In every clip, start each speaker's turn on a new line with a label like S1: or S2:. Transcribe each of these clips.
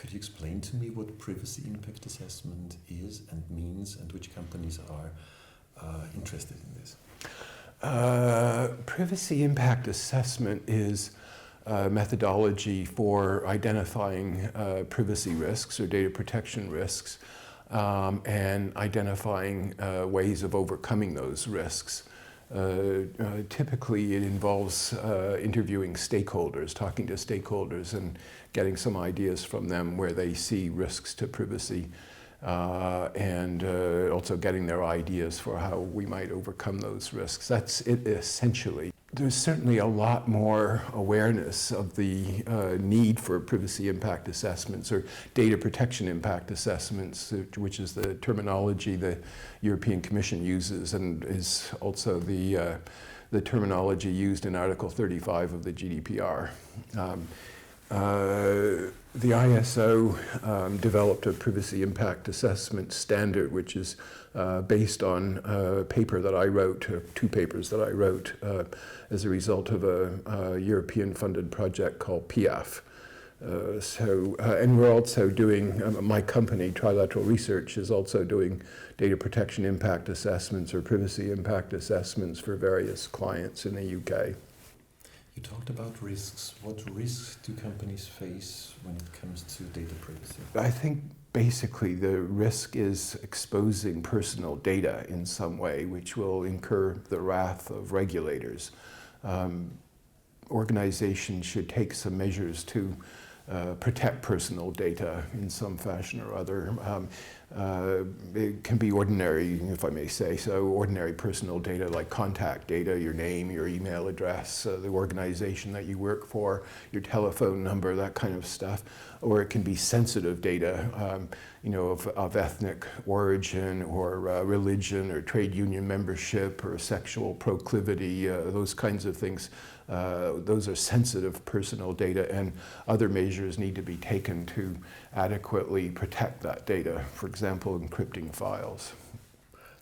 S1: Could you explain to me what privacy impact assessment is and means, and which companies are interested in this?
S2: Privacy impact assessment is a methodology for identifying privacy risks or data protection risks and identifying ways of overcoming those risks. Typically it involves interviewing stakeholders, talking to stakeholders and getting some ideas from them where they see risks to privacy and also getting their ideas for how we might overcome those risks. That's it essentially. There's certainly a lot more awareness of the need for privacy impact assessments or data protection impact assessments, which is the terminology the European Commission uses and is also the terminology used in Article 35 of the GDPR. The ISO developed a privacy impact assessment standard, which is based on a paper that I wrote, two papers that I wrote as a result of a European-funded project called PIAF. And we're also doing, my company, Trilateral Research, is also doing data protection impact assessments or privacy impact assessments for various clients in the UK.
S1: You talked about risks. What risks do companies face when it comes to data privacy?
S2: I think basically the risk is exposing personal data in some way, which will incur the wrath of regulators. Organizations should take some measures to protect personal data in some fashion or other. It can be ordinary, if I may say so, ordinary personal data like contact data, your name, your email address, the organization that you work for, your telephone number, that kind of stuff. Or it can be sensitive data, of ethnic origin or religion or trade union membership or sexual proclivity, those kinds of things. Those are sensitive personal data, and other measures need to be taken to adequately protect that data, for example, encrypting files.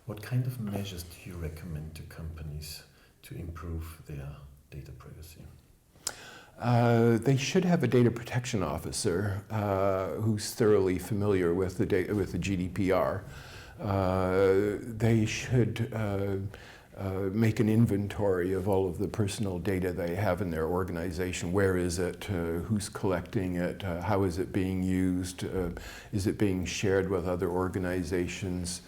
S1: What kind of measures do you recommend to companies to improve their data privacy?
S2: They should have a data protection officer who's thoroughly familiar with the GDPR. They should make an inventory of all of the personal data they have in their organization. Where is it? Who's collecting it? How is it being used? Is it being shared with other organizations,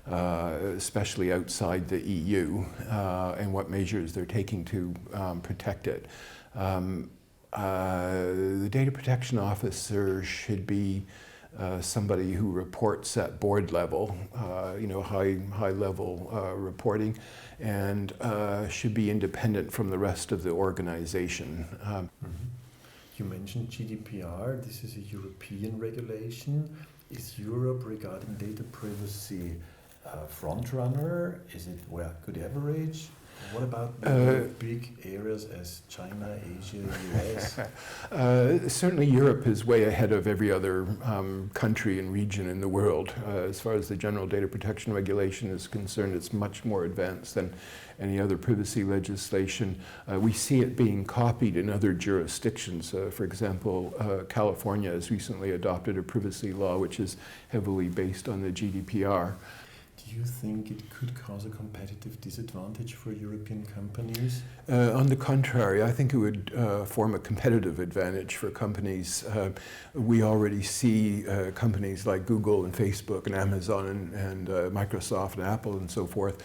S2: especially outside the EU, and what measures they're taking to protect it? The data protection officer should be somebody who reports at board level, high level reporting, and should be independent from the rest of the organization.
S1: You mentioned GDPR. This is a European regulation. Is Europe regarding data privacy a front runner? Is it where good average? What about big areas as China, Asia, US?
S2: Certainly Europe is way ahead of every other country and region in the world. As far as the general data protection regulation is concerned, it's much more advanced than any other privacy legislation. We see it being copied in other jurisdictions. For example, California has recently adopted a privacy law which is heavily based on the GDPR.
S1: Do you think it could cause a competitive disadvantage for European companies?
S2: On the contrary, I think it would form a competitive advantage for companies. We already see companies like Google and Facebook and Amazon and Microsoft and Apple and so forth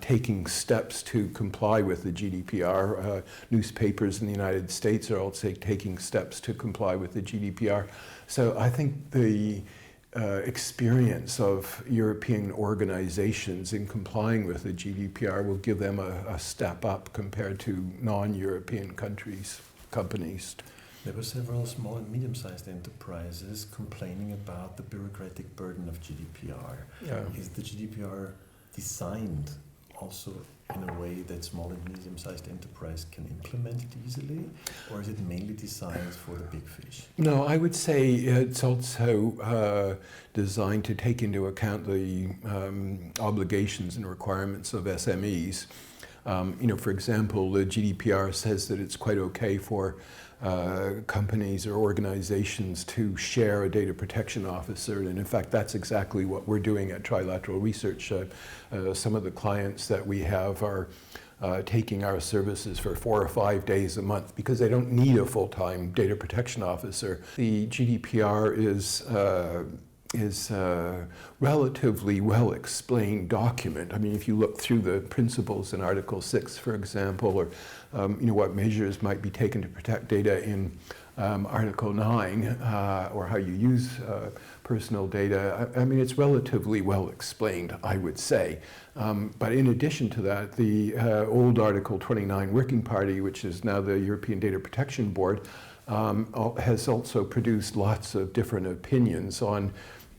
S2: taking steps to comply with the GDPR. Newspapers in the United States are also taking steps to comply with the GDPR. So I think the experience of European organizations in complying with the GDPR will give them a step up compared to non-European companies.
S1: There were several small and medium-sized enterprises complaining about the bureaucratic burden of GDPR.
S2: Yeah.
S1: Is the GDPR designed also in a way that small and medium-sized enterprise can implement it easily, or is it mainly designed for the big fish?
S2: No, I would say it's also designed to take into account the obligations and requirements of SMEs. For example, the GDPR says that it's quite okay for companies or organizations to share a data protection officer. And in fact, that's exactly what we're doing at Trilateral Research. Some of the clients that we have are taking our services for 4 or 5 days a month because they don't need a full-time data protection officer. The GDPR is a relatively well-explained document. I mean, if you look through the principles in Article 6, for example, or what measures might be taken to protect data in Article 9, or how you use personal data, I mean, it's relatively well explained, I would say. But in addition to that, the old Article 29 Working Party, which is now the European Data Protection Board, has also produced lots of different opinions on,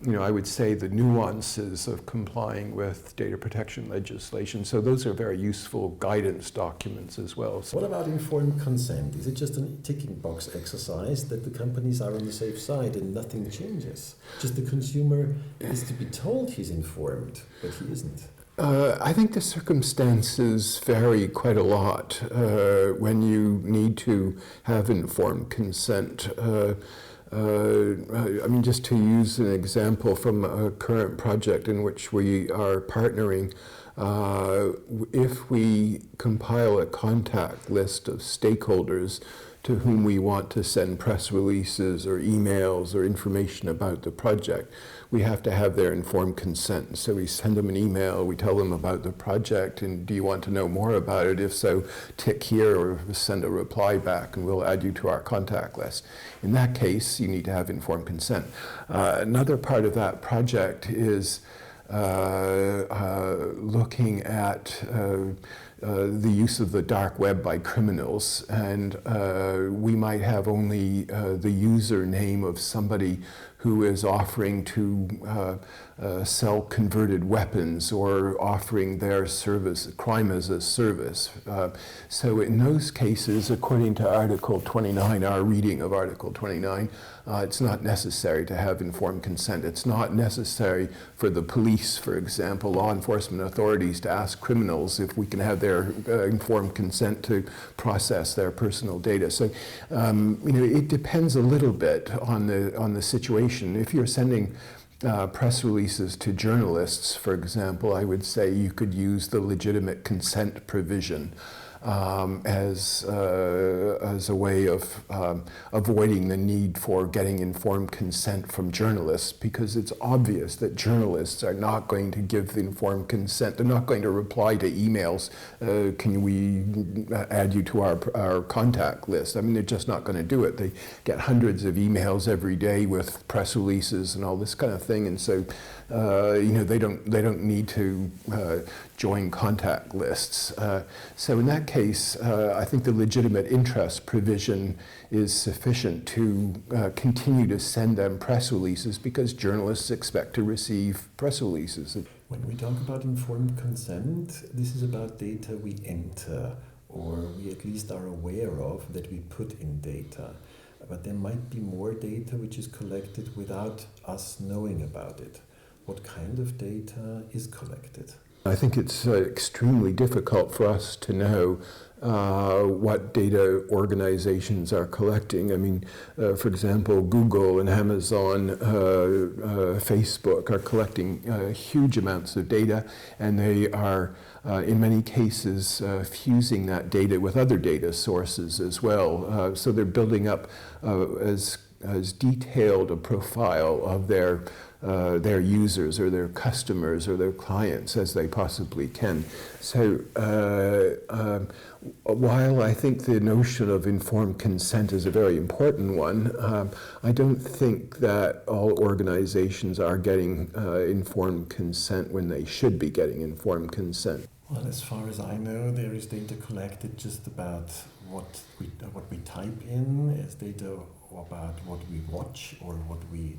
S2: I would say, the nuances of complying with data protection legislation. So those are very useful guidance documents as well.
S1: What about informed consent? Is it just a ticking box exercise that the companies are on the safe side and nothing changes? Just the consumer is to be told he's informed, but he isn't.
S2: I think the circumstances vary quite a lot when you need to have informed consent. I mean, just to use an example from a current project in which we are partnering, if we compile a contact list of stakeholders to whom we want to send press releases or emails or information about the project, we have to have their informed consent. So we send them an email, we tell them about the project, and do you want to know more about it? If so, tick here or send a reply back and we'll add you to our contact list. In that case, you need to have informed consent. Another part of that project is looking at the use of the dark web by criminals, and we might have only the username of somebody who is offering to sell converted weapons or offering their service, crime as a service. So in those cases, according to Article 29, our reading of Article 29, it's not necessary to have informed consent. It's not necessary for the police, for example, law enforcement authorities to ask criminals if we can have their informed consent to process their personal data. So, it depends a little bit on the situation. If you're sending press releases to journalists, for example, I would say you could use the legitimate consent provision as a way of avoiding the need for getting informed consent from journalists, because it's obvious that journalists are not going to give the informed consent. They're not going to reply to emails, can we add you to our contact list? I mean, they're just not going to do it. They get hundreds of emails every day with press releases and all this kind of thing, and so they don't need to join contact lists. So in that case, I think the legitimate interest provision is sufficient to continue to send them press releases, because journalists expect to receive press releases.
S1: When we talk about informed consent, this is about data we enter, or we at least are aware of that we put in data. But there might be more data which is collected without us knowing about it. What kind of data is collected?
S2: I think it's extremely difficult for us to know what data organizations are collecting. I mean, for example, Google and Amazon, Facebook are collecting huge amounts of data, and they are, in many cases, fusing that data with other data sources as well. So they're building up as detailed a profile of their users or their customers or their clients as they possibly can. So while I think the notion of informed consent is a very important one, I don't think that all organizations are getting informed consent when they should be getting informed consent.
S1: Well, as far as I know, there is data collected just about what we type in, as data about what we watch or what we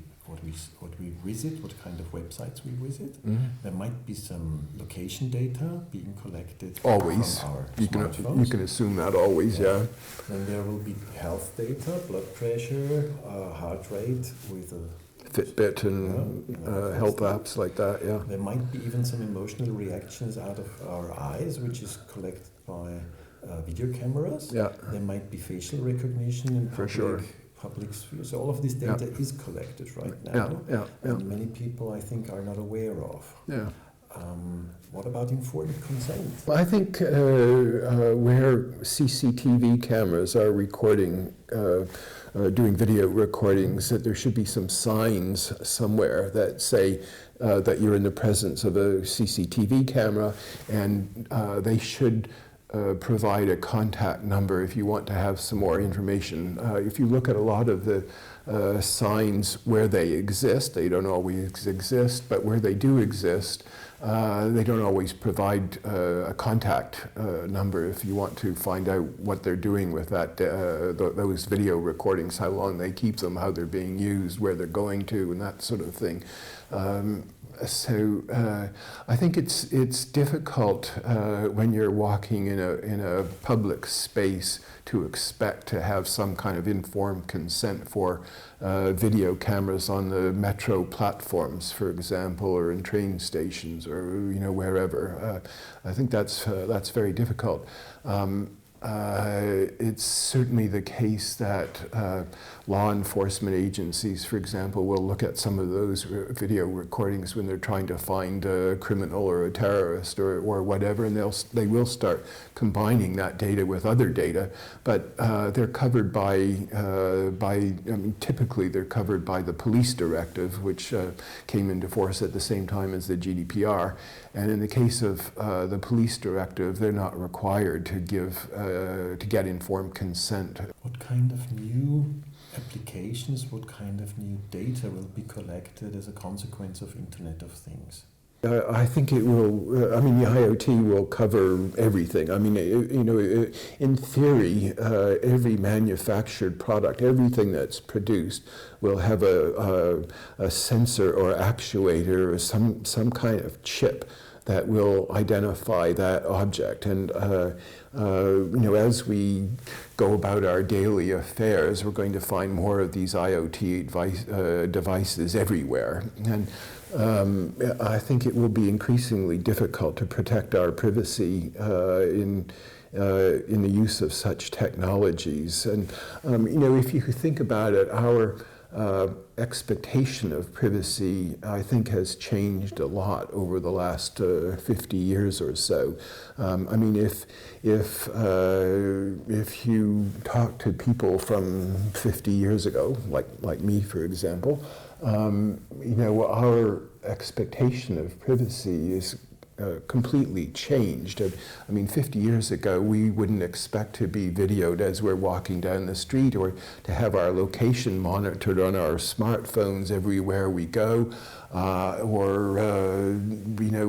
S1: visit, what kind of websites we visit. Mm-hmm. There might be some location data being collected
S2: always
S1: from our
S2: smartphones. You can assume that always, yeah.
S1: Then there will be health data, blood pressure, heart rate with a
S2: Fitbit and health apps like that, yeah.
S1: There might be even some emotional reactions out of our eyes, which is collected by video cameras.
S2: Yeah.
S1: There might be facial recognition in
S2: For sure.
S1: public sphere. So all of this data is collected right now. And many people, I think, are not aware of.
S2: Yeah.
S1: What about informed consent?
S2: I think where CCTV cameras are recording, doing video recordings, that there should be some signs somewhere that say that you're in the presence of a CCTV camera, and they should provide a contact number if you want to have some more information. If you look at a lot of the signs where they exist, they don't always exist, but where they do exist, they don't always provide a contact number if you want to find out what they're doing with that, those video recordings, how long they keep them, how they're being used, where they're going to, and that sort of thing. So I think it's difficult when you're walking in a public space to expect to have some kind of informed consent for video cameras on the metro platforms, for example, or in train stations, or wherever. I think that's very difficult. It's certainly the case that law enforcement agencies, for example, will look at some of those video recordings when they're trying to find a criminal or a terrorist or whatever, and they will start combining that data with other data. But they're covered typically they're covered by the police directive, which came into force at the same time as the GDPR. And in the case of the police directive, they're not required to get informed consent.
S1: What kind of new applications, what kind of new data will be collected as a consequence of Internet of Things?
S2: I think it will, the IoT will cover everything. In theory, every manufactured product, everything that's produced will have a sensor or actuator or some kind of chip that will identify that object. And as we go about our daily affairs, we're going to find more of these IoT devices everywhere. And I think it will be increasingly difficult to protect our privacy in the use of such technologies. And if you think about it, our expectation of privacy, I think, has changed a lot over the last 50 years or so. If you talk to people from 50 years ago, like me, for example, our expectation of privacy is completely changed. 50 years ago, we wouldn't expect to be videoed as we're walking down the street, or to have our location monitored on our smartphones everywhere we go,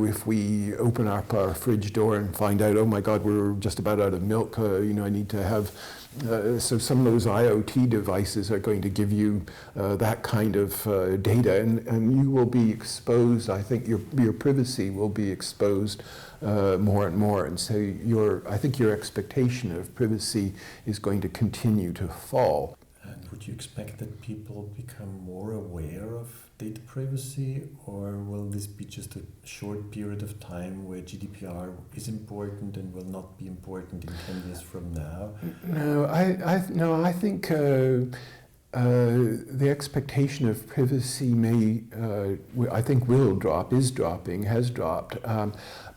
S2: if we open up our fridge door and find out, oh my God, we're just about out of milk, I need to have. So some of those IoT devices are going to give you that kind of data, and you will be exposed. I think your privacy will be exposed more and more, and so I think your expectation of privacy is going to continue to fall.
S1: And would you expect that people become more aware of data privacy, or will this be just a short period of time where GDPR is important and will not be important in 10 years from now?
S2: No, I think the expectation of privacy will drop, is dropping, has dropped.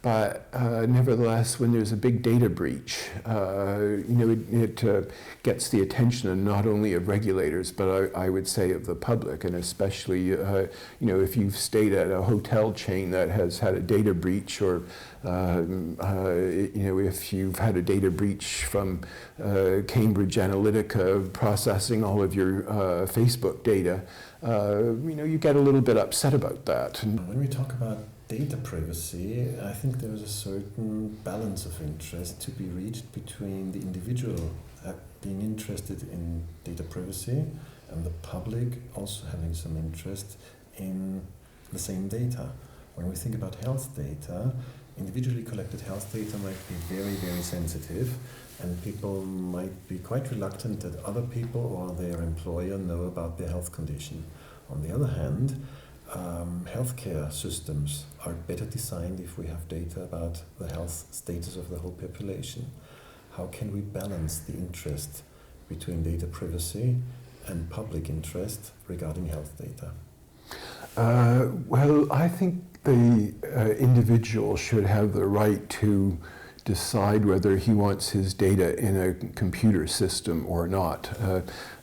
S2: But nevertheless, when there's a big data breach, it gets the attention not only of regulators, but I would say of the public, and especially, if you've stayed at a hotel chain that has had a data breach, or if you've had a data breach from Cambridge Analytica processing all of your Facebook data, you get a little bit upset about that.
S1: When we talk about data privacy, I think there is a certain balance of interest to be reached between the individual being interested in data privacy and the public also having some interest in the same data. When we think about health data, individually collected health data might be very, very sensitive, and people might be quite reluctant that other people or their employer know about their health condition. On the other hand, healthcare systems are better designed if we have data about the health status of the whole population. how can we balance the interest between data privacy and public interest regarding health data?
S2: Well, I think the individual should have the right to decide whether he wants his data in a computer system or not.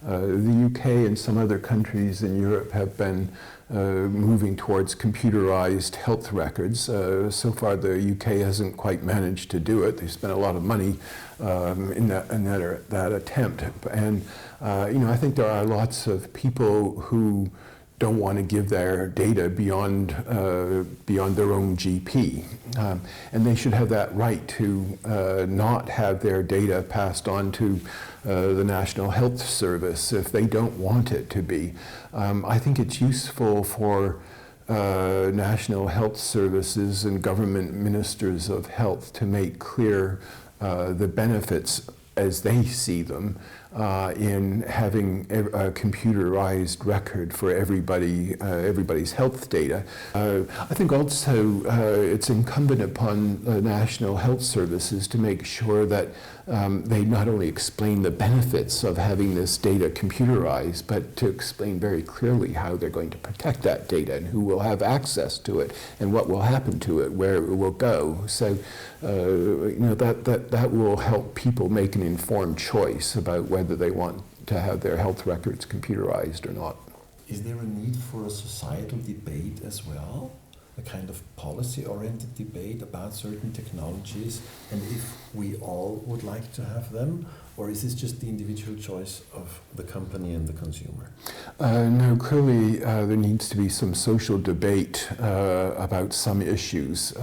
S2: The UK and some other countries in Europe have been moving towards computerized health records. So far the UK hasn't quite managed to do it. They spent a lot of money in that attempt. And I think there are lots of people who don't want to give their data beyond their own GP. And they should have that right to not have their data passed on to the National Health Service if they don't want it to be. I think it's useful for national health services and government ministers of health to make clear the benefits as they see them in having a computerized record for everybody's health data. I think also it's incumbent upon the national health services to make sure that they not only explain the benefits of having this data computerized, but to explain very clearly how they're going to protect that data and who will have access to it and what will happen to it, where it will go. So that will help people make an informed choice about whether they want to have their health records computerized or not.
S1: Is there a need for a societal debate as well? A kind of policy-oriented debate about certain technologies, and if we all would like to have them, or is this just the individual choice of the company and the consumer?
S2: No, clearly there needs to be some social debate about some issues.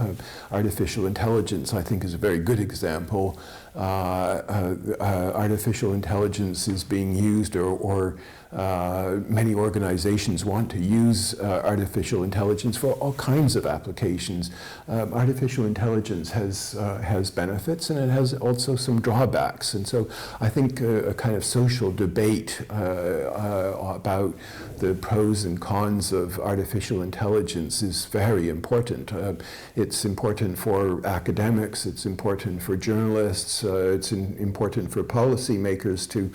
S2: Artificial intelligence, I think, is a very good example. Artificial intelligence is being used, or many organizations want to use artificial intelligence for all kinds of applications. Artificial intelligence has benefits, and it has also some drawbacks. And so I think a kind of social debate about the pros and cons of artificial intelligence is very important. It's important for academics, it's important for journalists, it's important for policymakers to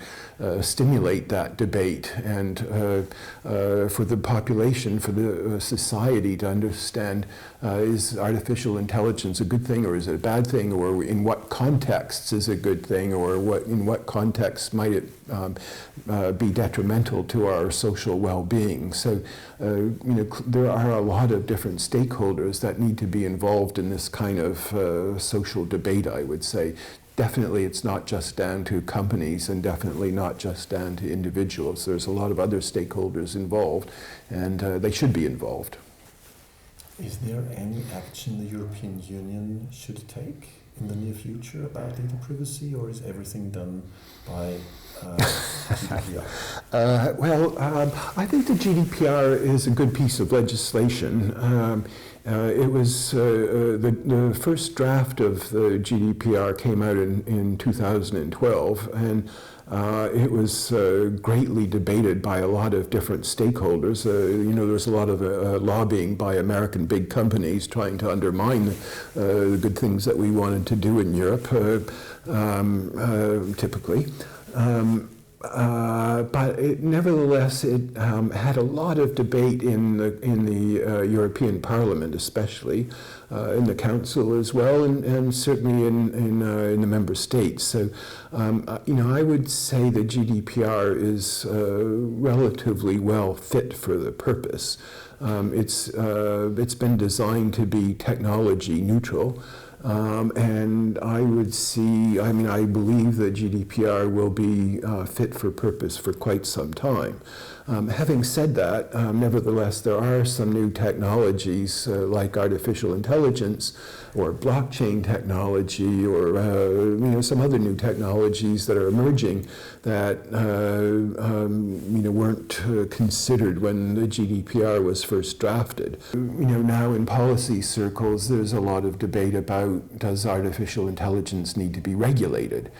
S2: stimulate that debate, and for the population, for the society to understand, is artificial intelligence a good thing or is it a bad thing, or in what contexts is it a good thing, or in what context might it be detrimental to our social well-being. So there are a lot of different stakeholders that need to be involved in this kind of social debate, I would say. Definitely it's not just down to companies, and definitely not just down to individuals. There's a lot of other stakeholders involved, and they should be involved.
S1: Is there any action the European Union should take in the near future about data privacy, or is everything done by GDPR?
S2: I think the GDPR is a good piece of legislation. It was the first draft of the GDPR came out in 2012, and it was greatly debated by a lot of different stakeholders. There was a lot of lobbying by American big companies trying to undermine the good things that we wanted to do in Europe, typically. But nevertheless, it had a lot of debate in the European Parliament, especially in the Council as well, and certainly in the member states. So, I would say the GDPR is relatively well fit for the purpose. It's been designed to be technology neutral. And I believe that GDPR will be fit for purpose for quite some time. Having said that, nevertheless, there are some new technologies like artificial intelligence or blockchain technology, or some other new technologies that are emerging that weren't considered when the GDPR was first drafted. Now in policy circles, there's a lot of debate about, does artificial intelligence need to be regulated?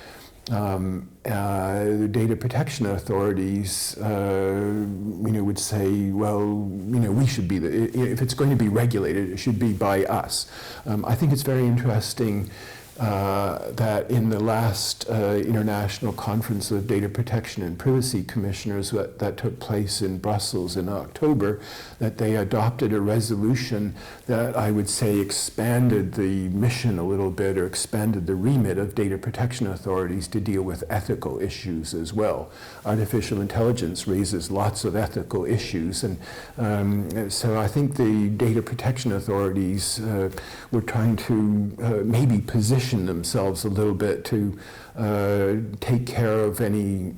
S2: The data protection authorities, would say, well, we should be if it's going to be regulated, it should be by us. I think it's very interesting that in the last International Conference of Data Protection and Privacy Commissioners that took place in Brussels in October, that they adopted a resolution that I would say expanded the mission a little bit, or expanded the remit of data protection authorities to deal with ethical issues as well. Artificial intelligence raises lots of ethical issues, and so I think the data protection authorities were trying to maybe position themselves a little bit to take care of any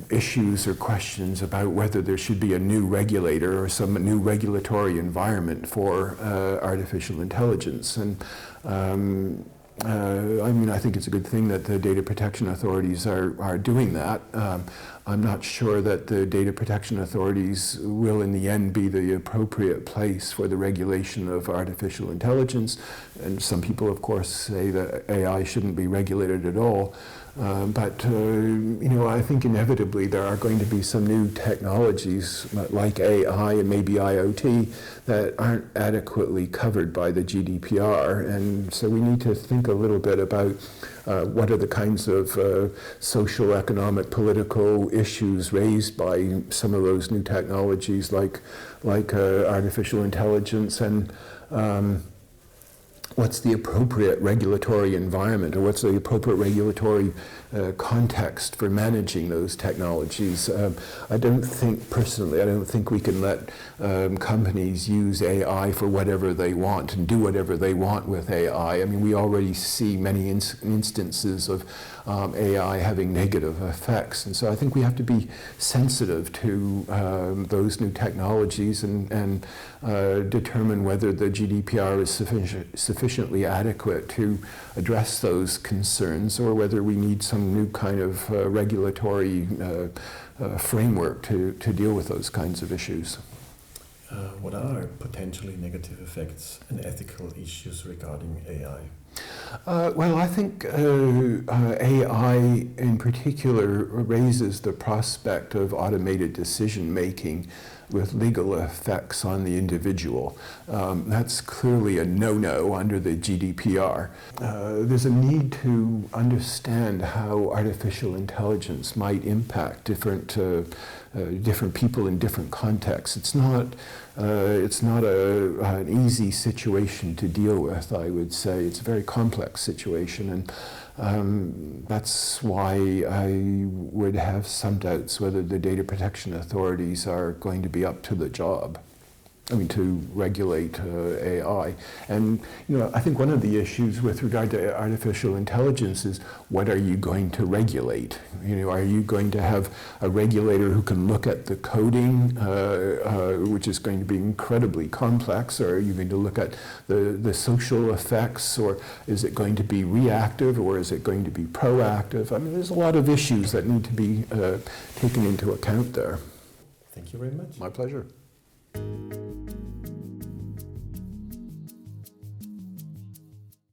S2: issues or questions about whether there should be a new regulator or some new regulatory environment for artificial intelligence. And I mean, I think it's a good thing that the data protection authorities are doing that. I'm not sure that the data protection authorities will in the end be the appropriate place for the regulation of artificial intelligence. And some people, of course, say that AI shouldn't be regulated at all. But I think inevitably there are going to be some new technologies like AI and maybe IoT that aren't adequately covered by the GDPR. And so we need to think a little bit about what are the kinds of social, economic, political issues raised by some of those new technologies like artificial intelligence, and what's the appropriate regulatory environment, or what's the appropriate regulatory context for managing those technologies. I don't think we can let companies use AI for whatever they want and do whatever they want with AI. I mean, we already see many instances of AI having negative effects, and so I think we have to be sensitive to those new technologies and determine whether the GDPR is sufficiently adequate to address those concerns, or whether we need some new kind of regulatory framework to deal with those kinds of issues.
S1: What are potentially negative effects and ethical issues regarding AI?
S2: Well, I think AI in particular raises the prospect of automated decision-making with legal effects on the individual. That's clearly a no-no under the GDPR. There's a need to understand how artificial intelligence might impact different people in different contexts. It's not an easy situation to deal with, I would say. It's a very complex situation, and that's why I would have some doubts whether the data protection authorities are going to be up to the job. To regulate AI. And, I think one of the issues with regard to artificial intelligence is, what are you going to regulate? Are you going to have a regulator who can look at the coding, which is going to be incredibly complex, or are you going to look at the social effects, or is it going to be reactive, or is it going to be proactive? I mean, there's a lot of issues that need to be taken into account there.
S1: Thank you very much.
S2: My pleasure.